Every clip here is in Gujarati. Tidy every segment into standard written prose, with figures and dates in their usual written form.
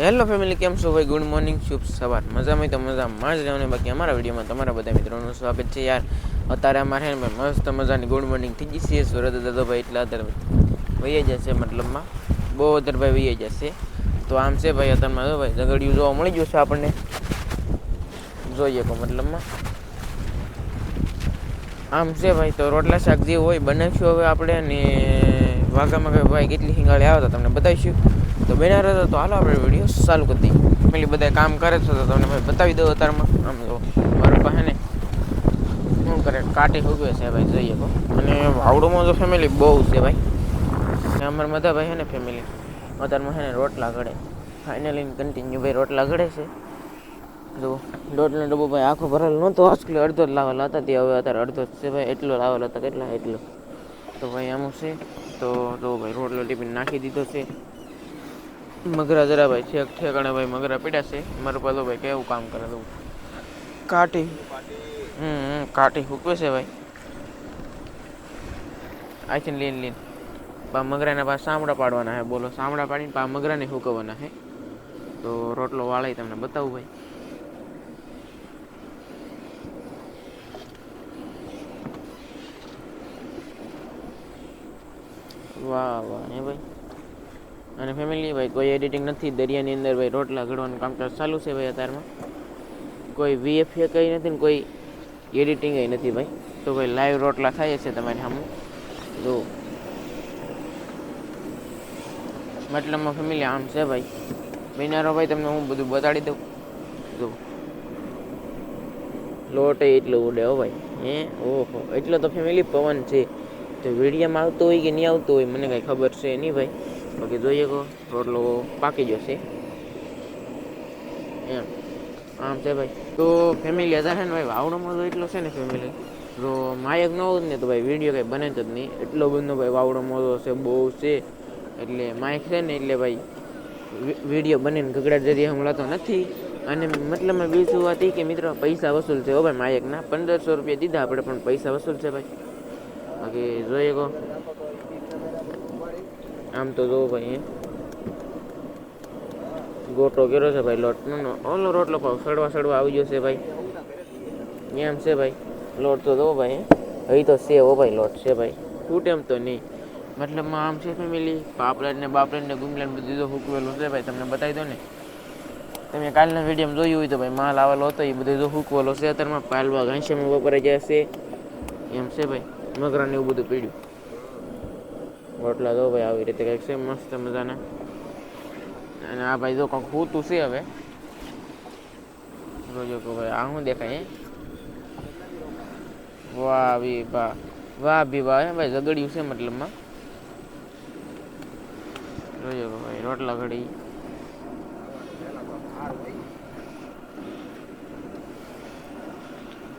હેલો ફેમિલી, કેમ છો ભાઈ? ગુડ મોર્નિંગ, શુભ સવાર. મજામાં તો મજામાં જ રહેવાનું. બાકી અમારા વિડીયોમાં તમારા બધા મિત્રોનું સ્વાગત છે યાર. અત્યારે અમારે હે ભાઈ મસ્ત મજાની ગુડ મોર્નિંગ થઈ ગઈ છે. સુરત દાદો ભાઈ એટલા અત્યારે વહી જશે, મતલબમાં બહુ અત્યારે ભાઈ વહી જશે. તો આમ છે ભાઈ, અત્યારમાં ભાઈ ઝઘડિયું જોવા મળી ગયું છે આપણને. જોઈએ કહો મતલબમાં આમ છે ભાઈ. તો રોટલા શાક જે હોય બનાવીશું હવે આપણે, ને વાઘામાં ભાઈ કેટલી હિંગાળી આવ્યા હતા તમને બતાવીશું. તો બેના રહેતો તો હાલો આપણે વિડીયો ચાલુ કરી દઈએ. ફેમિલી બધા કામ કરે છે તો તમને ભાઈ બતાવી દઉં અત્યારમાં. આમ તો મારું પાસે ને શું કરે કાટી ઉગવે છે ભાઈ, જોઈએ કહો. અને વાવડોમાં તો ફેમિલી બહુ છે ભાઈ. અમારા બધા ભાઈ છે ને ફેમિલી અત્યારમાં છે ને રોટલા ઘડે. ફાઇનલી કન્ટિન્યુ ભાઈ રોટલા ઘડે છે. જો દોઢનો ડબ્બો ભાઈ આખો ભરેલો નહોતો, આજકાલ અડધો જ લાવેલા હતા. તે હવે અત્યારે અડધો જ છે ભાઈ. એટલો લાવેલો હતા, કેટલા એટલો. તો ભાઈ અમુક છે તો ભાઈ રોટલો ટિફિન નાખી દીધો છે. મગરા જરા ભાઈ છેક ઠેકાણે ભાઈ મગરા પીડ્યા છે. મારું પાછું ભાઈ કેવું કામ કરે દઉં કાઢી કાઢી હૂકવે છે ભાઈ. આથી લીન પા મગરાના પાસ સામડા પાડવાના હે. બોલો, સામડા પાડીને પા મગરાને હૂકવવાના હે. તો રોટલો વાળાઈ તમને બતાવું ભાઈ. વાહ વાહ હે ભાઈ. અને ફેમિલી ભાઈ કોઈ એડિટિંગ નથી. દરિયાની અંદર ભાઈ રોટલા ઘડવાનું કામકાજ ચાલુ છે ભાઈ અત્યારમાં. કોઈ વીએફએ કંઈ નથી ને કોઈ એડિટિંગ નથી ભાઈ. તો ભાઈ લાઈવ રોટલા થાય છે તમારી સામે જો. મતલબમાં ફેમિલી આમ છે ભાઈ. બિનારો ભાઈ તમને હું બધું બતાડી દઉં. જો લોટ એટલો ઉડે હો ભાઈ. ઓહો, એટલો તો ફેમિલી પવન છે. તો વિડીયોમાં આવતો હોય કે નહીં આવતો હોય મને કાંઈ ખબર છે નહીં ભાઈ. બાકી જોઈએ કહો રોટલો પાકી જશે એમ. આમ છે ભાઈ. તો ફેમિલી અત્યારે ને ભાઈ વાવડોમાં તો એટલો છે ને ફેમિલી, તો માયક ન હોત ને તો ભાઈ વિડીયો કંઈ બને જ નહીં. એટલો બધો ભાઈ વાવડો મોટો છે, બહુ છે. એટલે માઇક છે ને એટલે ભાઈ વિડીયો બનીને ગગડા જરીએ મળતો નથી. અને મતલબમાં બીજું વાત એ કે મિત્રો પૈસા વસૂલ છે હો ભાઈ માયકના. 1500 રૂપિયા દીધા આપણે, પણ પૈસા વસૂલ છે ભાઈ. બાકી જોઈએ કહો આમ તો જોવો ભાઈ ગોટો કર્યો છે ભાઈ લોટ નો. ઓલો રોટલો પાવ સડવા આવી ગયો છે ભાઈ. એમ છે ભાઈ. લોટ તો જોવો ભાઈ અહીં તો છે હો ભાઈ, લોટ છે ભાઈ, ફૂટ એમ તો નહીં. મતલબમાં આમ છે ફેમિલી. પાપડ ને બાપડ ને ગુમલા બધું તો હૂકવેલું છે ભાઈ. તમને બતાવી દો ને, તમે કાલના વિડીયોમાં જોયું હોય તો ભાઈ માલ આવેલો હતો એ બધું તો હૂકવેલો છે. અત્યારમાં પાલવા ઘાંસીમાં વપરાઈ જાય છે એમ છે ભાઈ. મગરાને એવું બધું પીડ્યું. રોટલા દો ભાઈ આવી રીતે કંઈક છે મસ્ત મજાના. અને આ ભાઈ જો કંઈક હોતું છે હવે. રોજો કે ભાઈ આ શું દેખાય? વાહ ભી વાહ, વાહ ભી વાહ હે ભાઈ. ઝઘડિયું છે મતલબમાં. રોજો કે ભાઈ રોટલા ઘડી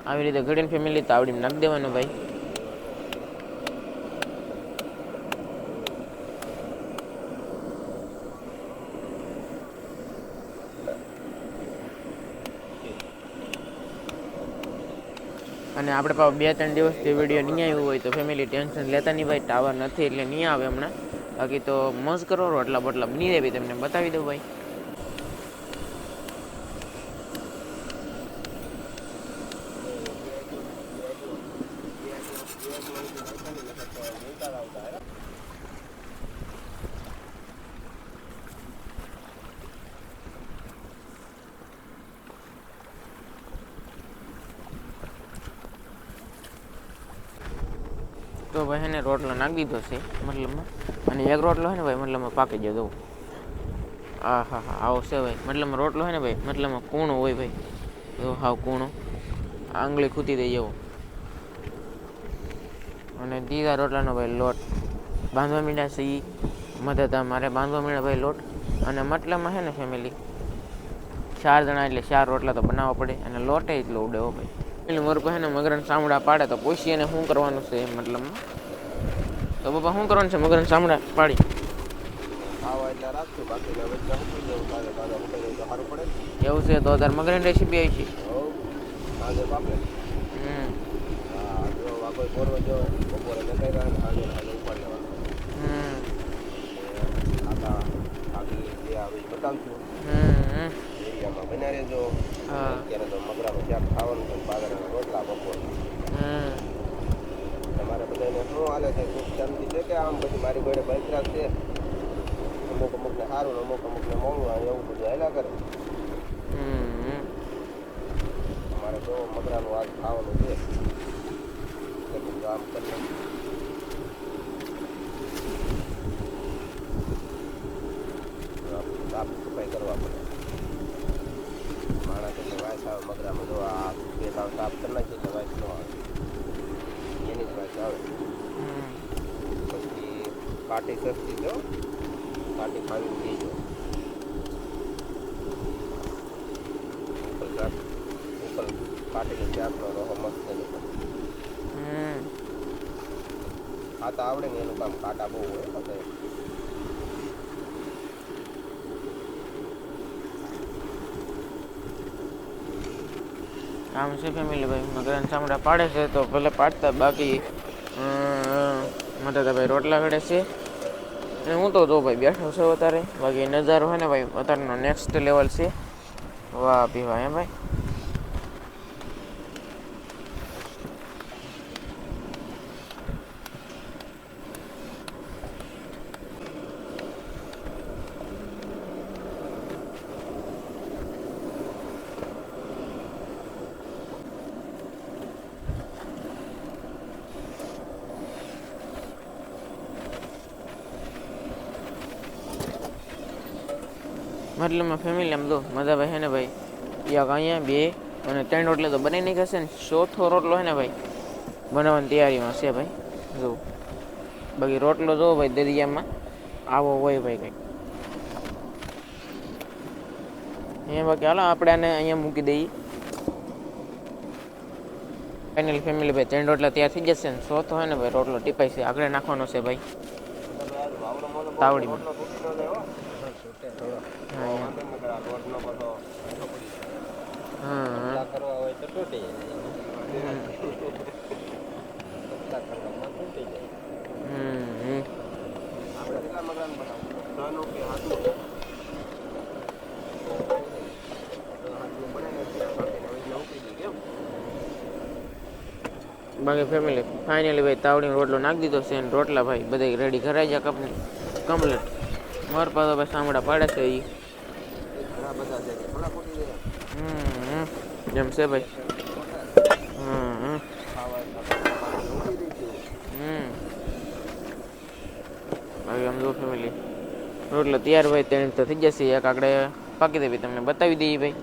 આવી રીતે ઘડીને ફેમિલી તાવડીમાં નાખી દેવાનું ભાઈ. અને આપણે પાછું 2-3 દિવસથી વિડીયો નહીં આવ્યો હોય તો ફેમિલી ટેન્શન લેતા નહીં ભાઈ. ટાવર નથી એટલે નહીં આવે હમણાં. બાકી તો મોજ કરો, રોટલા બોટલા બની જાય ભાઈ. તમને બતાવી દઉં ભાઈ. તો ભાઈ એને રોટલો નાખી દીધો છે મતલબમાં. અને એક રોટલો છે ને ભાઈ મતલબમાં પાકી ગયો દઉં. હા હા હા આવો છે ભાઈ. મતલબમાં રોટલો છે ને ભાઈ મતલબમાં કૂણો હોય ભાઈ. તો હાવ કૂણો, આંગળી ખૂતી દઈ જેવો. અને દીધા રોટલાનો ભાઈ લોટ બાંધવા માંડ્યા છે. એ મદદ મારે બાંધવા માંડ્યા ભાઈ લોટ. અને મતલબમાં છે ને ફેમિલી 4 જણા એટલે 4 રોટલા તો બનાવવા પડે. અને લોટે એટલો ઉડે હો ભાઈ. એટલે મારું પાસે ને મગરને સામડા પાડે તો પૂછીએ એને શું કરવાનું છે મતલબમાં. તો પપ્પા શું કરવાનું છે મગરને સામડા પાડી? એવું છે તો તાર મગરની રેસીપી આવી છે. આવે એ બતાવશું. હમ એરિયામાં બન્યા રહેજો. હા અત્યારે તો મગરાનું શાક ખાવાનું છે, બાજરાના રોટલા બપોર. તમારે બધાને શું હાલે છે? સુખ શાંતિ છે કે આમ પછી મારી જોડે બૈતરાગ છે? અમુક અમુકને સારું ને અમુક અમુકને મોંઘું એવું બધું હાલ્યા કરે. અમારે તો મગરાનું આજ ખાવાનું છે. એટલે આમ કરીને સાફ સફાઈ કરવા પડે. માણસ એટલે વાસ આવે મગરામાં. જો આ બે ત્રણ સાફ કરી નાખીએ એટલે વાસ ન આવે, એની જ વાસ આવે. પછી કાટી સસ્તી જો, કાટી ખાવી પીજો. ઉપર કાટીને શાકનો રહો મસ્ત નીકળે. ખાતા આવડે ને એનું કામ કાંટા બહુ હોય બધા. આમ છે ફેમિલી ભાઈ, મગરાના ચામડા પાડે છે તો ભલે પાડતા, બાકી મતલબ ભાઈ રોટલા ઘડે છે. અને હું તો જો ભાઈ બેઠો છું અત્યારે. બાકી નજારો છે ને ભાઈ અત્યારનો નેક્સ્ટ લેવલ છે. વાહ પીવા હે ભાઈ. મતલબમાં ફેમિલી આમ દો મજા ભાઈ હે ને ભાઈ, યાક અહીંયા બે અને 3 રોટલે તો બની નહીં જશે ને. 4થો રોટલો હે ને ભાઈ બનાવવાની તૈયારીમાં છે ભાઈ. જો બાકી રોટલો જો ભાઈ દરિયામાં આવો હોય ભાઈ કંઈક. અહીંયા બાકી હાલો આપણે આને અહીંયા મૂકી દઈએ. ફાઇનલી ફેમિલી ભાઈ 3 રોટલા તૈયાર થઈ જશે ને 4થો હે ને ભાઈ રોટલો ટીપાઈ છે, આગળ નાખવાનો છે ભાઈ તાવડીમાં. બાકી ફેમિલી ફાઇનલી ભાઈ તાવડીનો રોટલો નાખી દીધો છે અને રોટલા ભાઈ બધા રેડી કરાઈ જાય કપની કમ્પ્લીટ. મારા પાસે ભાઈ સામડા પાડે છે એ એમ છે ભાઈ. બાકી આમ જો ફેમિલી રોટલો તૈયાર ભાઈ તેને તો થઈ જશે. એક આગળ પાકી દે ભાઈ તમને બતાવી દઈએ ભાઈ.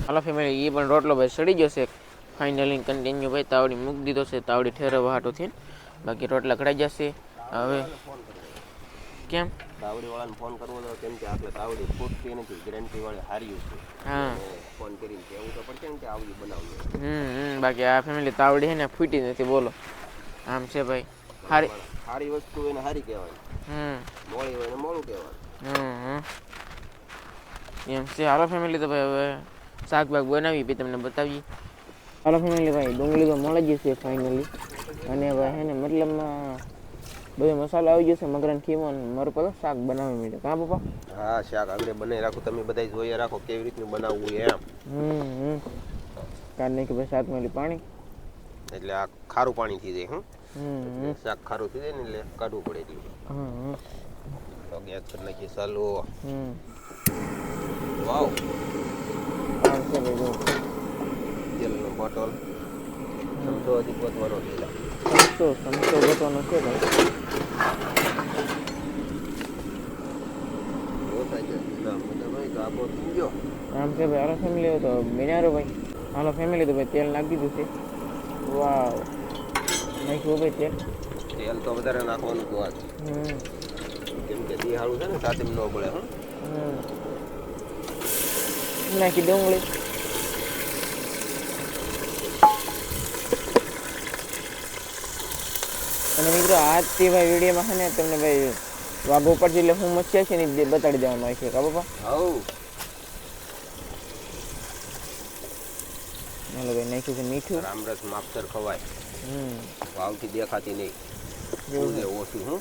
હાલો ફેમિલી એ પણ રોટલો ભાઈ સડી જશે ફાઇનલી. કન્ટિન્યુ ભાઈ તાવડી મૂકી દીધો છે, તાવડી ઠેરવવા હાટો થઈને. બાકી રોટલા કઢાઈ જશે હવે. કેમ તાવડી વાળાને ફોન કરવો તો? કેમ કે આપણે તાવડી ફૂટતી નથી, ગેરંટી વાળી હારી છે. હા ફોન કરીને કેવું તો પડશે ને કે આવડી બનાવવું. બાકી આ ફેમિલી તાવડી છે ને ફૂટી નથી બોલો. આમ છે ભાઈ હારી સારી વસ્તુ હોય ને સારી કહેવાય, મોડી હોય ને મોડું કહેવાય. એમ છે. હાલો ફેમિલી તો ભાઈ હવે શાક બાગ બનાવી પછી તમને બતાવીએ. હાલો ફેમિલી ભાઈ ડુંગળી તો મળી જશે ફાઇનલી. અને ભાઈ હે ને મતલબમાં બધો મસાલો આવી જશે. મગરાન ખીમો મારું પેલો શાક બનાવી મળ્યો. કાં પપ્પા? હા શાક આગળ બનાવી રાખો. તમે બધા જોઈએ રાખો કેવી રીતનું બનાવવું એમ. કાઢ નાખી ભાઈ શાક મેલી પાણી, એટલે આ ખારું પાણી થઈ જાય. શાક ખારું થઈ જાય ને એટલે કાઢવું પડે એટલું. તો ગેસ કરી નાખીએ ચાલુ. વાવ તેલનો બોટલ સમજો હજી ગોતવાનો છે. સમજો ગોતવાનો છે ભાઈ. આમ છે ભાઈ. હાલો ફેમિલી તો બિનારો ભાઈ. હાલો ફેમિલી તો ભાઈ તેલ નાખી દીધું છે. વાવ નાખ્યું ભાઈ તેલ. તેલ તો વધારે નાખવાનું તો આજ, કેમ કે દિહાળું છે ને સાથે ન બળે. નાખી ડુંગળી. અને મિત્રો આજથી ભાઈ વિડીયોમાં છે ને તમને ભાઈ વાઘ ઉપર એટલે હું મચ્છિયા છે ને બતાડી દેવામાં આવે છે. કા બાપા? હાઉ હાલો ભાઈ નાખ્યું છે મીઠું. રામરસ માપસર ખવાય, વાવથી દેખાતી નહીં. ઓછું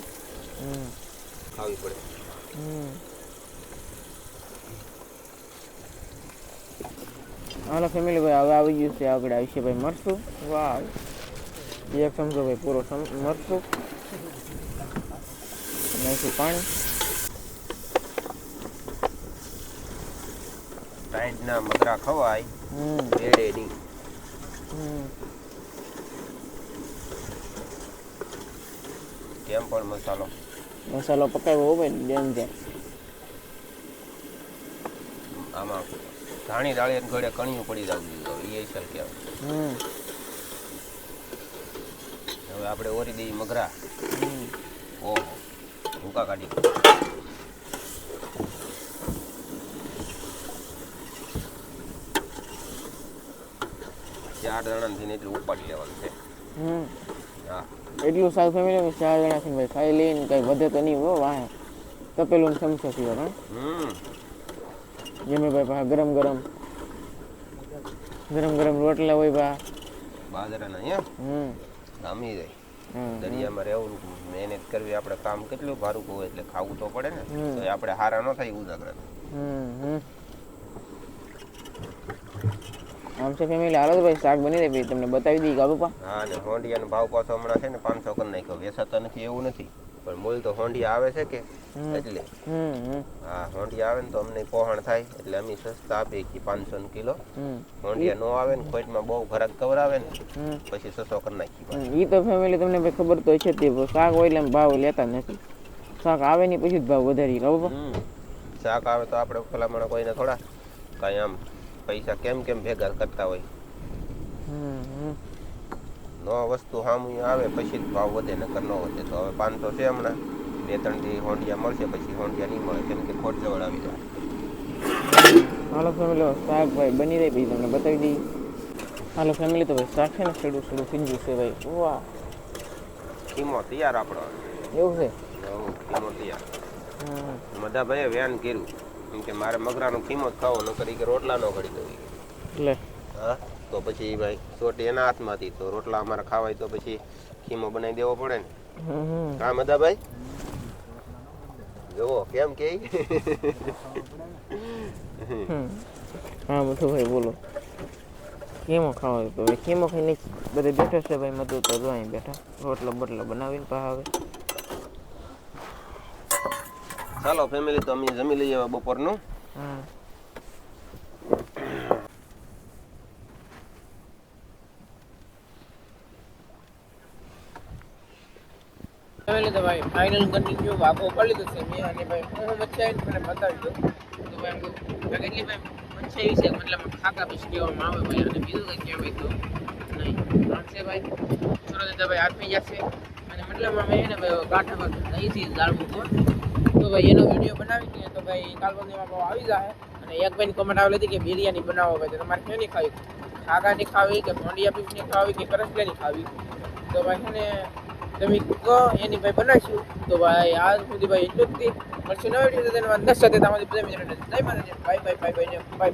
ખાવી પડે. હાલો ફેમિલી ભાઈ હવે આવી ગયું છે આગળ આવશે ભાઈ મરસું. વાહ એક ચમચો ભાઈ પૂરો મરસું નાખી પાણી. ટાઈટના મગરા ખવાય બેડે નહીં. કેમ પણ મસાલો પકાવ્યો ભાઈ ડેન્જર. આમાં ધાણી દાળી ઘોડે કણિયું પડી જવું જોઈએ એ ચાલ કહેવાય. હવે આપણે ઓરી દઈએ મગરા. ઓહો ભૂકા કાઢી. 4 જણાથી એટલું ઉપાડી લેવાનું છે. હા એટલું સારું ફેમિલી 4 જણાથી ભાઈ ખાઈ લઈને કઈ વધે તો નહીં હો વાહ. તપેલું ચમચો થયો હા. જેમે ભાઈ પા ગરમ ગરમ રોટલા હોય બા બાજરાના અહીંયા જામી જાય. દરિયામાં રહેવું મહેનત કરવી આપણે કામ કેટલું ભારું હોય એટલે ખાવું તો પડે ને. તો આપણે હારા ન થાય ઉજાગરા. આમ છે ફેમિલી હાલો તો ભાઈ શાક બની જાય તમને બતાવી દઈએ ગાબુપા. હા ને હોંડિયાનો ભાવ પાછો હમણાં છે ને 500 કરી નાખ્યો. વેચાતા નથી એવું નથી પણ મૂલ તો હોંડિયા આવે છે કે એટલે હા હોંડિયા આવે ને તો અમને પોહણ થાય એટલે અમે સસ્તા આપીએ કે 500 કિલો. હોંડિયા નો આવે ને ખોટમાં બહુ ઘરાક કવરાવે ને પછી 600 કરી નાખી. એ તો ફેમિલી તમને ભાઈ ખબર તો છે તે શાક હોય એટલે ભાવ લેતા નથી. શાક આવે ને પછી જ ભાવ વધારી ગાબુપા. શાક આવે તો આપણે ભલામણ કોઈને થોડા કાંઈ આમ પૈસા કેમ ભેગા કરતા હોય. નો વસ્તુ સામું આવે પછી જ ભાવ વધે નકર ન વધે. તો હવે 500 છે હમણાં 2-3 દી હોંડિયા મળશે પછી હોંડિયા નહીં મળે કેમ કે ખોટ જવળ આવી જાય. હાલો ફેમિલી શાક ભાઈ બની જાય પછી તમને બતાવી દઈએ. હાલો ફેમિલી તો ભાઈ શાક છે ને છેડું ફીંજ્યું છે ભાઈ. વાહ ખીમો તૈયાર આપણો એવું છે. ખીમો તૈયાર. મધાભાઈએ વ્યાન કર્યું કેમ કે મારે મગરાનો ખીમો જ ખાવો નકર કે રોટલા ન ઘડી દઉં એટલે હા તો પછી ભાઈ ચોટી એના હાથમાં હતી તો રોટલા અમારે ખાવાય તો પછી ખીમો બનાવી દેવો પડે ને. હા મધાભાઈ જોવો કેમ કે હા મધુભાઈ બોલો કેમો ખાવા તો કેમો ખાઈને બધે બેઠો છે ભાઈ. મધુ તો જો અહીં બેઠા રોટલા બોટલા બનાવીને પા હવે. ચાલો ફેમિલી તો અમે જમી લઈએ બપોરનું. ફેમિલી તો ભાઈ ફાઇનલ કન્ટિન્યુ વાગો કરી લીધો છે મેં અને ભાઈ હું મચ્છાઈ મને બતાવી દઉં તો ભાઈ કેટલી ભાઈ મચ્છાઈ છે મતલબ ખાકા પીસ કહેવામાં આવે ભાઈ અને બીજું કંઈ કહેવાય તો નહીં છે ભાઈ સુરત ભાઈ આપી જશે અને મતલબ અમે એને ભાઈ કાંઠા પર અહીંથી દાળ મૂકો તો ભાઈ એનો વિડીયો બનાવી દઈએ તો ભાઈ કાલ બધીમાં આવી જાય. અને એક ભાઈ કમેન્ટ આવેલી હતી કે બિરયાની બનાવો ભાઈ તો તમારે ક્યાંની ખાવી ખાગાની ખાવી કે મોંડિયા પીસની ખાવી કે કરસલાની ખાવી તો ભાઈ છે ને તમે કહો એની ભાઈ બનાવીશું. તો ભાઈ આજ સુધી ભાઈ એટલું જ મળશે નવા વિડીયો સાથે તમારી બધા મિત્રોને બાય બાય.